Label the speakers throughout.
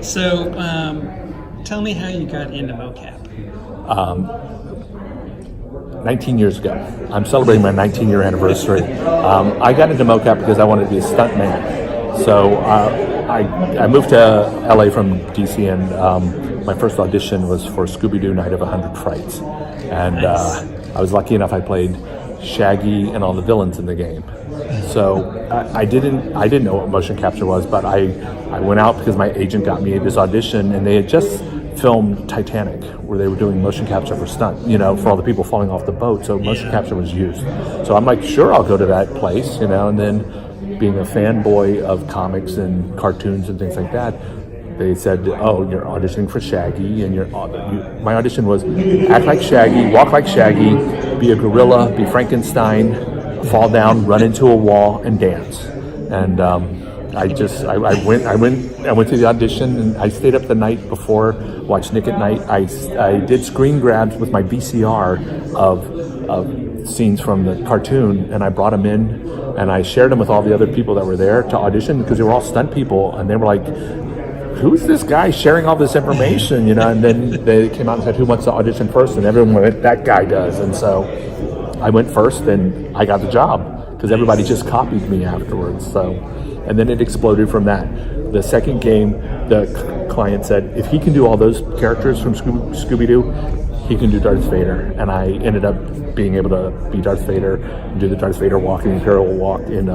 Speaker 1: So, tell me how you got into mocap.
Speaker 2: 19 years ago. I'm celebrating my 19-year anniversary. I got into mocap because I wanted to be a stuntman. So I moved to LA from DC, and my first audition was for Scooby-Doo Night of 100 Frights. And
Speaker 1: Nice.
Speaker 2: I was lucky enough I played Shaggy and all the villains in the game. So I didn't know what motion capture was, but I went out because my agent got me this audition, and they had just filmed Titanic, where they were doing motion capture for stunt, for all the people falling off the boat. So motion capture was used. So I'm like, sure, I'll go to that place, and then being a fanboy of comics and cartoons and things like that, they said, oh, you're auditioning for Shaggy, and my audition was act like Shaggy, walk like Shaggy, be a gorilla, be Frankenstein, fall down, run into a wall, and dance. And I went to the audition, and I stayed up the night before, watched Nick at Night. I did screen grabs with my VCR of scenes from the cartoon, and I brought them in, and I shared them with all the other people that were there to audition, because they were all stunt people, and they were like, who's this guy sharing all this information, and then they came out and said, who wants to audition first? And everyone went, that guy does. And so I went first, and I got the job, because everybody just copied me afterwards. So, and then it exploded from that. The second game, the client said, if he can do all those characters from Scooby-Doo, he can do Darth Vader. And I ended up being able to be Darth Vader and do the Darth Vader walk, the Imperial walk in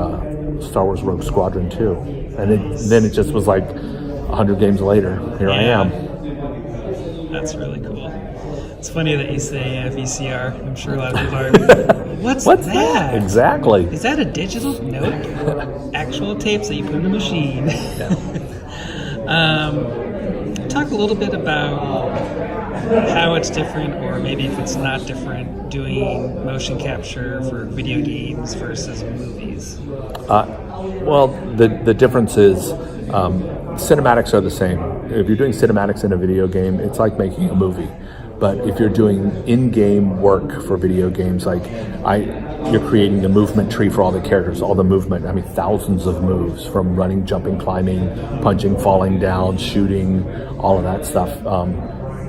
Speaker 2: Star Wars Rogue Squadron 2. And then it just was like 100 games later, here I am.
Speaker 1: That's really cool. It's funny that you say VCR. I'm sure a lot of people are, what's that?
Speaker 2: Exactly.
Speaker 1: Is that a digital? Nope. Actual tapes that you put in a machine. Talk a little bit about how it's different, or maybe if it's not different, doing motion capture for video games versus movies.
Speaker 2: Well, the difference is cinematics are the same. If you're doing cinematics in a video game, it's like making a movie. But if you're doing in-game work for video games, like you're creating the movement tree for all the characters, all the movement, thousands of moves, from running, jumping, climbing, punching, falling down, shooting, all of that stuff.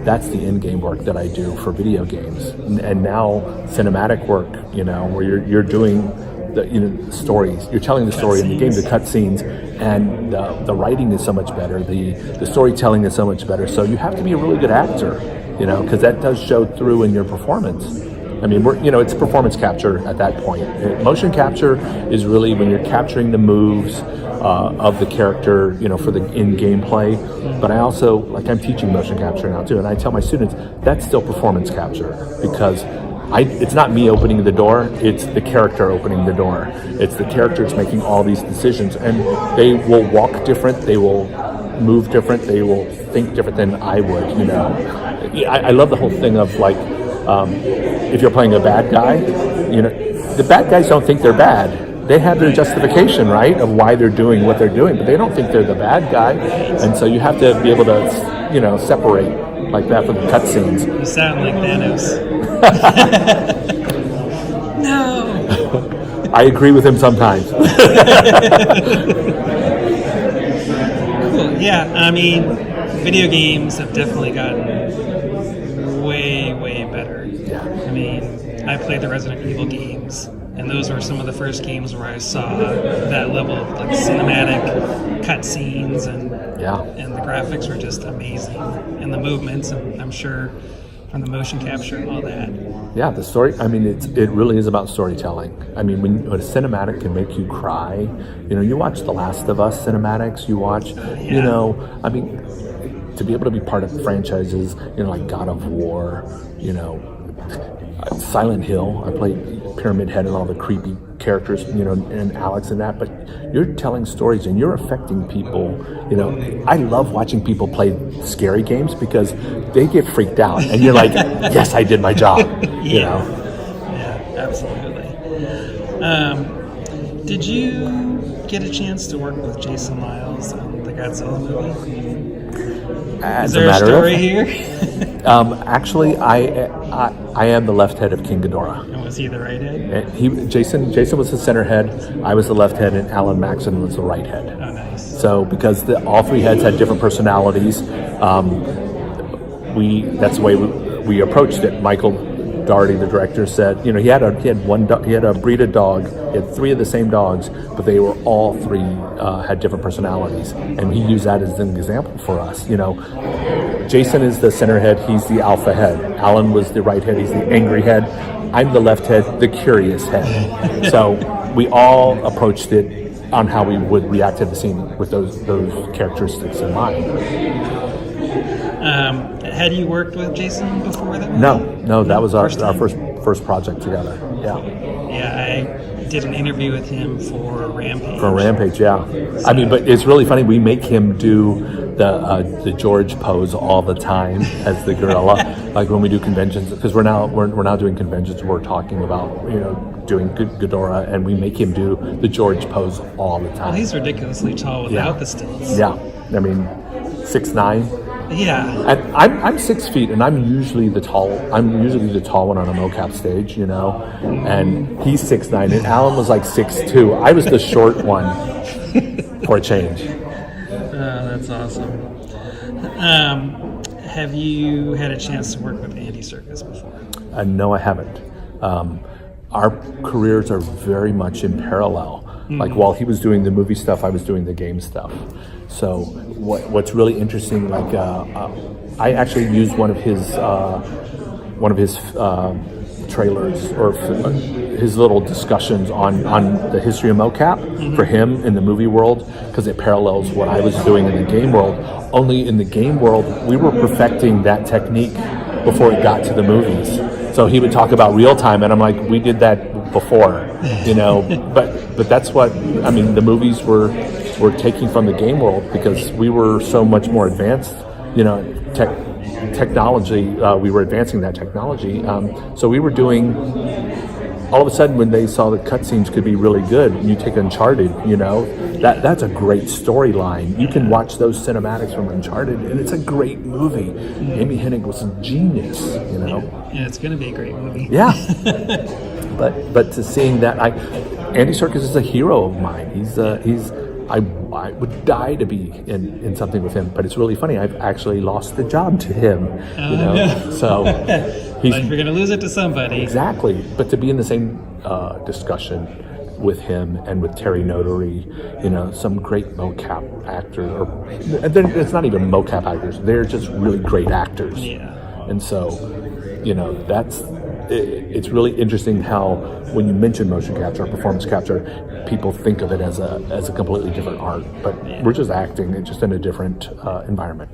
Speaker 2: That's the in-game work that I do for video games. And now cinematic work, where you're doing the stories, you're telling the story in the game, the cutscenes, and the writing is so much better, the storytelling is so much better. So you have to be a really good actor, because that does show through in your performance. It's performance capture at that point. Motion capture is really when you're capturing the moves of the character, for the in-game play. But I also, I'm teaching motion capture now too, and I tell my students that's still performance capture, because it's not me opening the door, it's the character opening the door. It's the characters making all these decisions, and they will walk different, they will move different, they will think different than I would, I love the whole thing of if you're playing a bad guy, the bad guys don't think they're bad. They have their justification, right, of why they're doing what they're doing, but they don't think they're the bad guy. And so you have to be able to, separate like that for the cutscenes.
Speaker 1: You sound like Thanos. No.
Speaker 2: I agree with him sometimes.
Speaker 1: Cool. Yeah, video games have definitely gotten way, way better.
Speaker 2: Yeah.
Speaker 1: I played the Resident Evil games, and those were some of the first games where I saw that level of cinematic cutscenes, and the graphics were just amazing, and the movements, and I'm sure from the motion capture and all that.
Speaker 2: Yeah, the story, it really is about storytelling. When a cinematic can make you cry, you watch The Last of Us cinematics, you watch, to be able to be part of franchises, like God of War, Silent Hill, I played Pyramid Head and all the creepy characters, and Alex and that, but you're telling stories and you're affecting people. I love watching people play scary games because they get freaked out and you're like, yes, I did my job.
Speaker 1: Yeah, absolutely. Did you get a chance to work with Jason Miles on the Godzilla movie? Is there a story here?
Speaker 2: Actually, I am the left head of King Ghidorah.
Speaker 1: Was he the right head?
Speaker 2: Jason was the center head, I was the left head, and Alan Maxon was the right head.
Speaker 1: Oh, nice.
Speaker 2: So because all three heads had different personalities, that's the way we approached it. Michael Doherty, the director, said, he had a breed of dog. He had three of the same dogs, but they were all three had different personalities, and he used that as an example for us. Jason is the center head; he's the alpha head. Alan was the right head; he's the angry head. I'm the left head, the curious head. So we all approached it on how we would react to the scene with those characteristics in mind.
Speaker 1: Had you worked with Jason before that?
Speaker 2: No, that was our first project together. Yeah.
Speaker 1: Yeah, I did an interview with him for Rampage.
Speaker 2: Yeah. I mean, but it's really funny. We make him do the George pose all the time as the gorilla, like when we do conventions. Because we're now doing conventions. We're talking about doing Ghidorah, and we make him do the George pose all the time.
Speaker 1: Well, he's ridiculously tall without the stilts.
Speaker 2: Yeah, I mean, 6'9".
Speaker 1: Yeah,
Speaker 2: and I'm 6 feet, and I'm usually the tall one on a mocap stage, and he's 6'9", and Alan was like 6'2". I was the short one for a change.
Speaker 1: That's awesome. Have you had a chance to work with Andy Serkis before?
Speaker 2: No, I haven't. Our careers are very much in parallel. Mm-hmm. Like while he was doing the movie stuff, I was doing the game stuff. So what's really interesting, like I actually used one of his trailers or his little discussions on the history of mocap for him in the movie world, because it parallels what I was doing in the game world. Only in the game world, we were perfecting that technique before it got to the movies. So he would talk about real time, and I'm like, we did that before, but that's what I mean. The movies were taking from the game world because we were so much more advanced, technology. We were advancing that technology, so we were doing. All of a sudden, when they saw that cutscenes could be really good, you take Uncharted, that's a great storyline. You can watch those cinematics from Uncharted, and it's a great movie. Amy Hennig was a genius,
Speaker 1: Yeah, it's going to be a great movie.
Speaker 2: Yeah. But to seeing that, Andy Serkis is a hero of mine. I would die to be in something with him, but it's really funny. I've actually lost the job to him, So
Speaker 1: if you're going to lose it to somebody,
Speaker 2: exactly. But to be in the same discussion with him and with Terry Notary, some great mocap actors, it's not even mocap actors; they're just really great actors.
Speaker 1: Yeah.
Speaker 2: And so, it's really interesting how when you mention motion capture or performance capture, people think of it as a completely different art, but we're just acting, it's just in a different environment.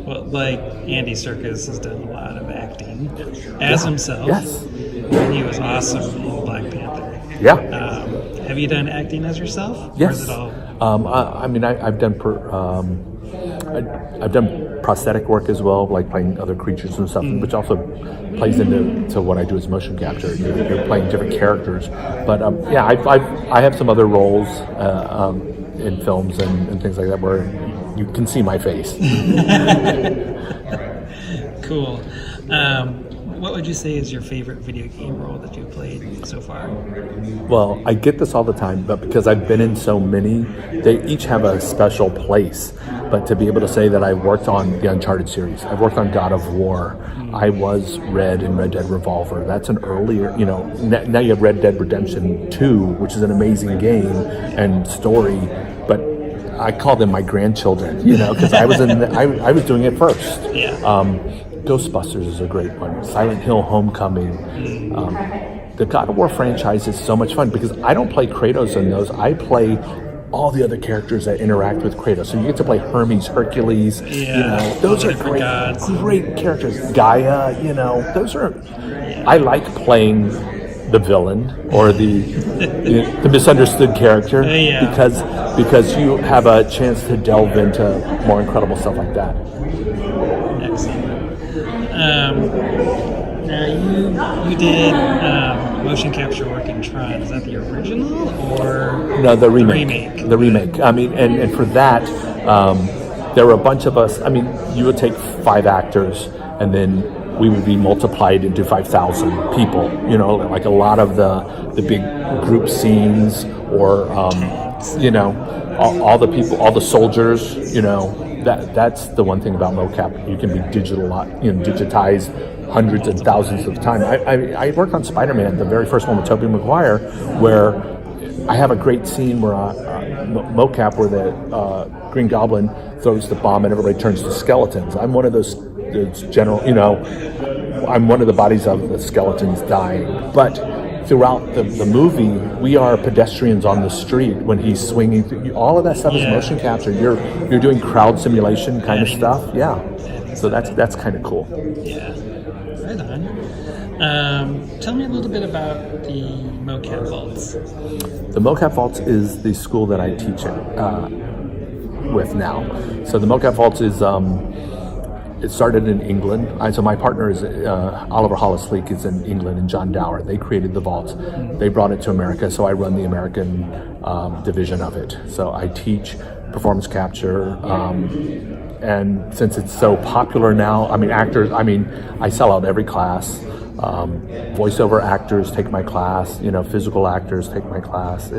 Speaker 1: Well, like Andy Serkis has done a lot of acting as himself.
Speaker 2: Yes.
Speaker 1: And he was awesome in Black Panther.
Speaker 2: Yeah.
Speaker 1: Have you done acting as yourself?
Speaker 2: Yes.
Speaker 1: Or is it all...
Speaker 2: I've done prosthetic work as well, like playing other creatures and stuff, which also plays into what I do as motion capture. You're playing different characters, but I have some other roles in films and things like that where you can see my face.
Speaker 1: Cool. What would you say is your favorite video game role that you've played so far?
Speaker 2: Well, I get this all the time, but because I've been in so many, they each have a special place. But to be able to say that I worked on the Uncharted series, I've worked on God of War, I was Red in Red Dead Revolver. That's an earlier, now you have Red Dead Redemption 2, which is an amazing game and story, but I call them my grandchildren, because I was I was doing it first.
Speaker 1: Yeah.
Speaker 2: Ghostbusters is a great one. Silent Hill Homecoming. The God of War franchise is so much fun because I don't play Kratos in those. I play all the other characters that interact with Kratos. So you get to play Hermes, Hercules. Those are great characters. Gaia, those are. Yeah. I like playing the villain or the misunderstood character because you have a chance to delve into more incredible stuff like that.
Speaker 1: Excellent. Now you did motion capture work in Tron. Is that the original or
Speaker 2: the remake? The remake. I mean, and for that, there were a bunch of us. I mean, you would take 5 actors and then we would be multiplied into 5,000 people. You know, like a lot of the big group scenes, or you know, all the people, all the soldiers. You know, that's the one thing about mocap. You can be digitized hundreds and thousands of times. I worked on Spider-Man, the very first one with Tobey Maguire, where I have a great scene where mocap where the Green Goblin throws the bomb and everybody turns to skeletons. I'm one of those general, you know, I'm one of the bodies of the skeletons dying. But throughout the movie, we are pedestrians on the street when he's swinging through. All of that stuff is motion capture. You're doing crowd simulation kind of stuff. Yeah. So that's kind of cool.
Speaker 1: Yeah. Right on. Tell me a little bit about the mocap vaults.
Speaker 2: The mocap vaults is the school that I teach with now. So the mocap vaults is it started in England. So my partner is Oliver Hollis-Leek is in England, and John Dower. They created the vaults. They brought it to America, so I run the American division of it. So I teach performance capture. And since it's so popular now, I mean, actors, I sell out every class. Voiceover actors take my class, you know, physical actors take my class.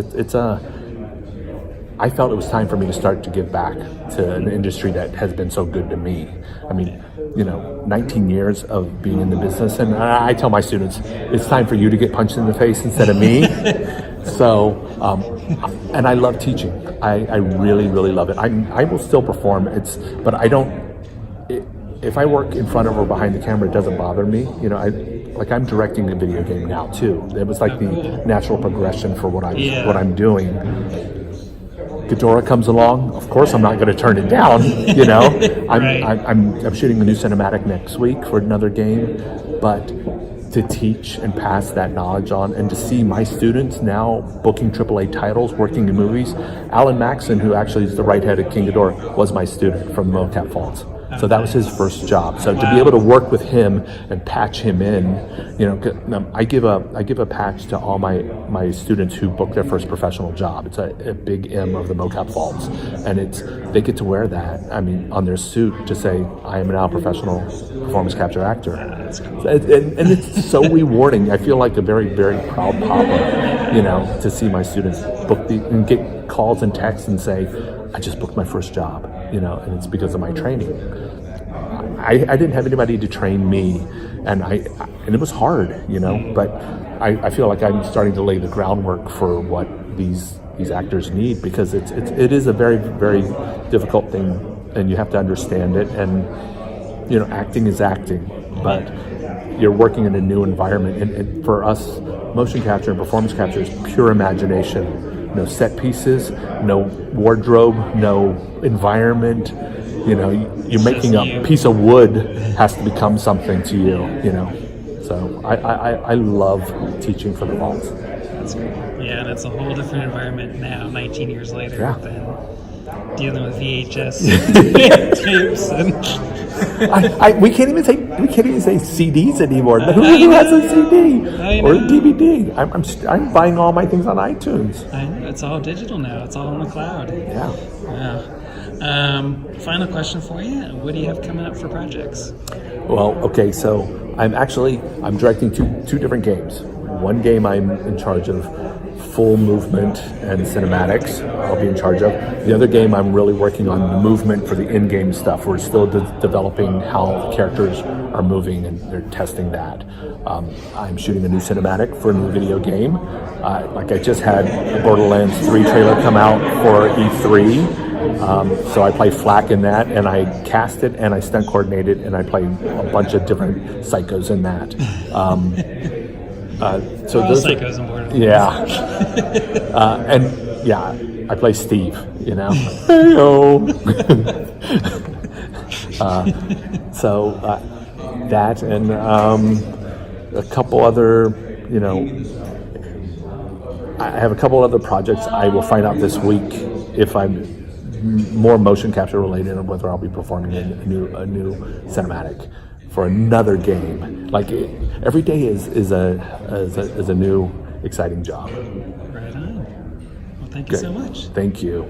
Speaker 2: I felt it was time for me to start to give back to an industry that has been so good to me. I mean, you know, 19 years of being in the business, and I tell my students, it's time for you to get punched in the face instead of me. So, and I love teaching. I really, really love it. I will still perform. But I don't. If I work in front of or behind the camera, it doesn't bother me. You know, I'm directing a video game now too. It was like the natural progression for what I'm doing. Ghidorah comes along. Of course, I'm not going to turn it down. You know, I'm shooting a new cinematic next week for another game, but to teach and pass that knowledge on, and to see my students now booking AAA titles, working in movies. Alan Maxon, who actually is the right head of King Ghidorah, was my student from mocap vaults. So that was his first job. So to be able to work with him and patch him in, you know, I give a patch to all my students who book their first professional job. It's a big M of the mocap vaults, and they get to wear that. I mean, on their suit to say, "I am now a professional performance capture actor," and it's so rewarding. I feel like a very, very proud papa, you know, to see my students book and get calls and texts and say, "I just booked my first job," you know, and it's because of my training. I didn't have anybody to train me, and it was hard, you know, but I feel like I'm starting to lay the groundwork for what these actors need, because it is a very, very difficult thing, and you have to understand it. And you know, acting is acting, but you're working in a new environment, and for us, motion capture and performance capture is pure imagination. No set pieces, no wardrobe, no environment. You know, you're making a piece of wood has to become something to you. You know, so I love teaching for the vaults.
Speaker 1: That's great. Yeah, and it's a whole different environment now, 19 years later, than dealing with VHS tapes and.
Speaker 2: We can't even say CDs anymore. Who has a CD or a DVD? I'm buying all my things on iTunes.
Speaker 1: I know, it's all digital now. It's all on the cloud.
Speaker 2: Yeah.
Speaker 1: Final question for you. What do you have coming up for projects?
Speaker 2: Well, okay, so I'm directing two different games. One game I'm in charge of full movement and cinematics. I'll be in charge of. The other game I'm really working on the movement for the in-game stuff. We're still developing how the characters are moving, and they're testing that. I'm shooting a new cinematic for a new video game. Like I just had the Borderlands 3 trailer come out for E3. So I play Flack in that, and I cast it, and I stunt coordinated, and I play a bunch of different psychos in that. So
Speaker 1: all
Speaker 2: those
Speaker 1: psychos in Borderlands.
Speaker 2: Yeah. And yeah, I play Steve, you know. Hey-o. So that, and a couple other, you know, I have a couple other projects I will find out this week if I'm more motion capture related, and whether I'll be performing in a new cinematic for another game. Like every day is a new exciting job.
Speaker 1: Right on. Well, thank you so much.
Speaker 2: Thank you.